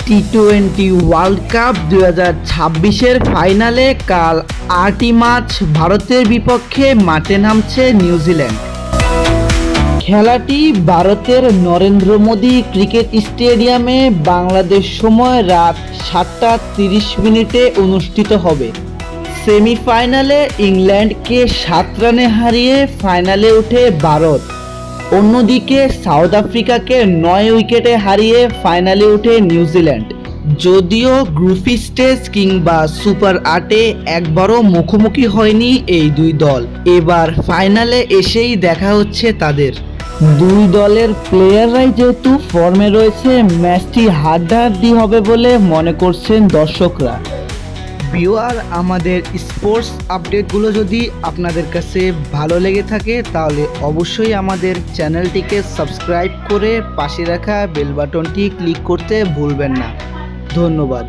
টি-20 world cup 2026-এর ফাইনালে কাল 8ই March ভারতের বিপক্ষে মাঠে নামছে নিউজিল্যান্ড। খেলাটি ভারতের নরেন্দ্র মোদী ক্রিকেট স্টেডিয়ামে বাংলাদেশ সময় রাত 7:30 অনুষ্ঠিত হবে। সেমিফাইনালে ইংল্যান্ডকে 7 রানে হারিয়ে ফাইনালে ওঠে ভারত। অন্যদিকে সাউথ আফ্রিকাকে 9 উইকেটে হারিয়ে ফাইনালে ওঠে নিউজিল্যান্ড। যদিও গ্রুপ স্টেজ কিংবা সুপার 8-এ একবারও মুখোমুখি হয়নি এই দুই দল, এবার ফাইনালে এসেই দেখা হচ্ছে তাদের। দুই দলের প্লেয়াররাই যেহেতু ফর্মে রয়েছে, ম্যাচটি হাড্ডাহাড্ডি হবে বলে মনে করছেন দর্শকরা। ভিউয়ার, আমাদের স্পোর্টস আপডেটগুলো যদি আপনাদের কাছে ভালো লেগে থাকে তাহলে অবশ্যই আমাদের চ্যানেলটিকে সাবস্ক্রাইব করে পাশে রাখা বেল বাটনটি ক্লিক করতে ভুলবেন না। ধন্যবাদ।